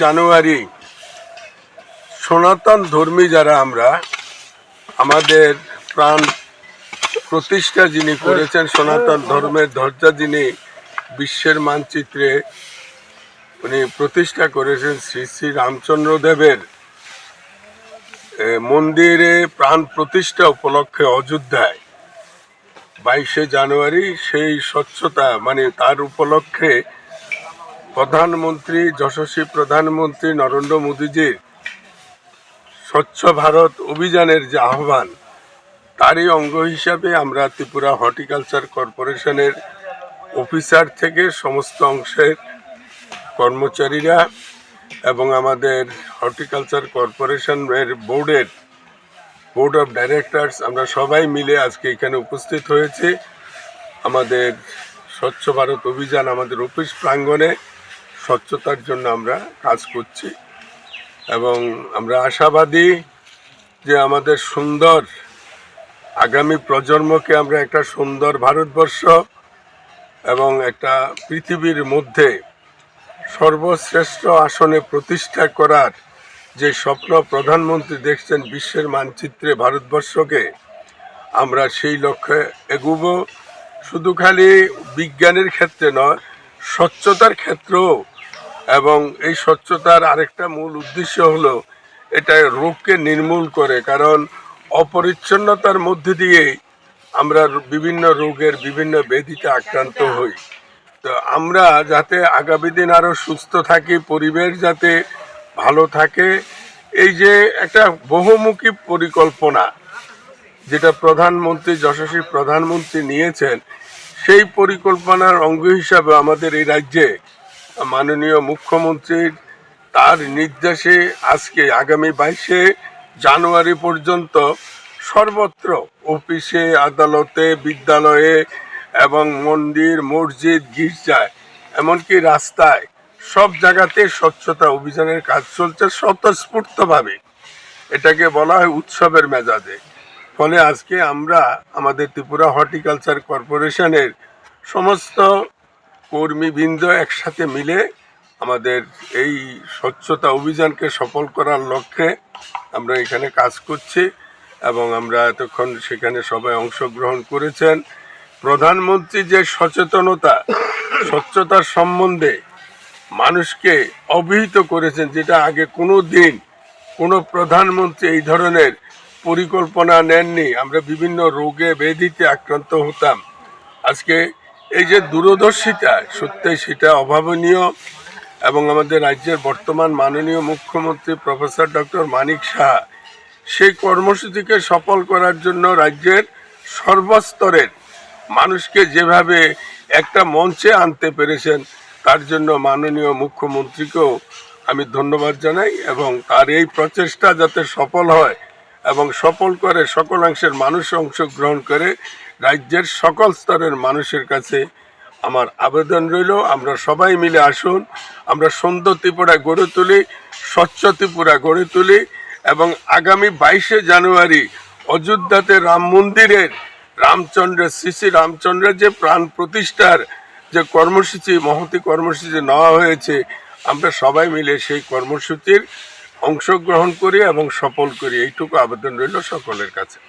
জানুয়ারি সনাতন ধর্মী যারা আমরা, আমাদের প্রাণ প্রতিষ্ঠা যিনি করেছেন, সনাতন ধর্মের ধ্বজা যিনি বিশ্বের মানচিত্রে উনি প্রতিষ্ঠা করেছেন, শ্রী শ্রী রামচন্দ্র দেবের মন্দিরে প্রাণ প্রতিষ্ঠা উপলক্ষে অযোধ্যায় 22শে জানুয়ারি সেই স্বচ্ছতা তার উপলক্ষে প্রধানমন্ত্রী, যশস্বী প্রধানমন্ত্রী নরেন্দ্র মোদীজির স্বচ্ছ ভারত অভিযানের যে আহ্বান, তারই অঙ্গ হিসাবে আমরা ত্রিপুরা হর্টিকালচার কর্পোরেশনের অফিসার থেকে সমস্ত অংশের কর্মচারীরা এবং আমাদের হর্টিকালচার কর্পোরেশনের বোর্ড অফ ডাইরেক্টরস, আমরা সবাই মিলে আজকে এখানে উপস্থিত হয়েছি। আমাদের স্বচ্ছ ভারত অভিযান আমাদের অফিস প্রাঙ্গণে স্বচ্ছতার জন্য আমরা কাজ করছি এবং আমরা আশাবাদী যে আমাদের সুন্দর আগামী প্রজন্মকে আমরা একটা সুন্দর ভারতবর্ষ এবং একটা পৃথিবীর মধ্যে সর্বশ্রেষ্ঠ আসনে প্রতিষ্ঠা করার যে স্বপ্ন প্রধানমন্ত্রী দেখছেন বিশ্বের মানচিত্রে ভারতবর্ষকে, আমরা সেই লক্ষ্যে এগুব। শুধু খালি বিজ্ঞানের ক্ষেত্রে নয়, স্বচ্ছতার ক্ষেত্রেও। এবং এই স্বচ্ছতার আরেকটা মূল উদ্দেশ্য হলো এটা রোগকে নির্মূল করে, কারণ অপরিচ্ছন্নতার মধ্যে দিয়েই আমরা বিভিন্ন রোগের বিভিন্ন ব্যাধিতে আক্রান্ত হই। তো আমরা যাতে আগামী দিন আরও সুস্থ থাকি, পরিবেশ যাতে ভালো থাকে, এই যে একটা বহুমুখী পরিকল্পনা যেটা প্রধানমন্ত্রী, যশস্বী প্রধানমন্ত্রী নিয়েছেন, সেই পরিকল্পনার অঙ্গ হিসাবে আমাদের এই রাজ্যে মাননীয় মুখ্যমন্ত্রীর তার নির্দেশে আজকে আগামী 22শে জানুয়ারি পর্যন্ত সর্বত্র অফিসে, আদালতে, বিদ্যালয়ে এবং মন্দির, মসজিদ, গির্জায়, এমনকি রাস্তায়, সব জায়গাতে স্বচ্ছতা অভিযানের কাজ চলছে স্বতঃস্ফূর্তভাবে। এটাকে বলা হয় উৎসবের মেজাজে। ফলে আজকে আমরা আমাদের ত্রিপুরা হর্টিকালচার কর্পোরেশনের সমস্ত কর্মীবৃন্দ একসাথে মিলে আমাদের এই স্বচ্ছতা অভিযানকে সফল করার লক্ষ্যে আমরা এখানে কাজ করছি এবং আমরা এতক্ষণ সেখানে সবাই অংশগ্রহণ করেছেন। প্রধানমন্ত্রী যে সচেতনতা স্বচ্ছতার সম্বন্ধে মানুষকে অবহিত করেছেন, যেটা আগে কোনো দিন কোনো প্রধানমন্ত্রী এই ধরনের পরিকল্পনা নেননি। আমরা বিভিন্ন রোগে ব্যাধিতে আক্রান্ত হতাম। আজকে এই যে দূরদর্শিতা, সত্যি সেটা অভাবনীয় এবং আমাদের রাজ্যের বর্তমান মাননীয় মুখ্যমন্ত্রী প্রফেসর ডক্টর মানিক সাহা সেই কর্মসূচিকে সফল করার জন্য রাজ্যের সর্বস্তরের মানুষকে যেভাবে একটা মঞ্চে আনতে পেরেছেন, তার জন্য মাননীয় মুখ্যমন্ত্রীকেও আমি ধন্যবাদ জানাই এবং তার এই প্রচেষ্টা যাতে সফল হয় এবং সফল করে সকলাংশের মানুষ অংশগ্রহণ করে, রাজ্যের সকল স্তরের মানুষের কাছে আমার আবেদন রইল, আমরা সবাই মিলে আসুন, আমরা সুন্দর ত্রিপুরা গড়ে তুলি, স্বচ্ছ ত্রিপুরা গড়ে তুলি এবং আগামী 22শে জানুয়ারি অযোধ্যাতে রাম মন্দিরের শ্রী শ্রী রামচন্দ্রের যে প্রাণ প্রতিষ্ঠার যে কর্মসূচি, মহতী কর্মসূচি নেওয়া হয়েছে, আমরা সবাই মিলে সেই কর্মসূচির অংশগ্রহণ করি এবং সফল করি, এইটুকু আবেদন রইল সকলের কাছে।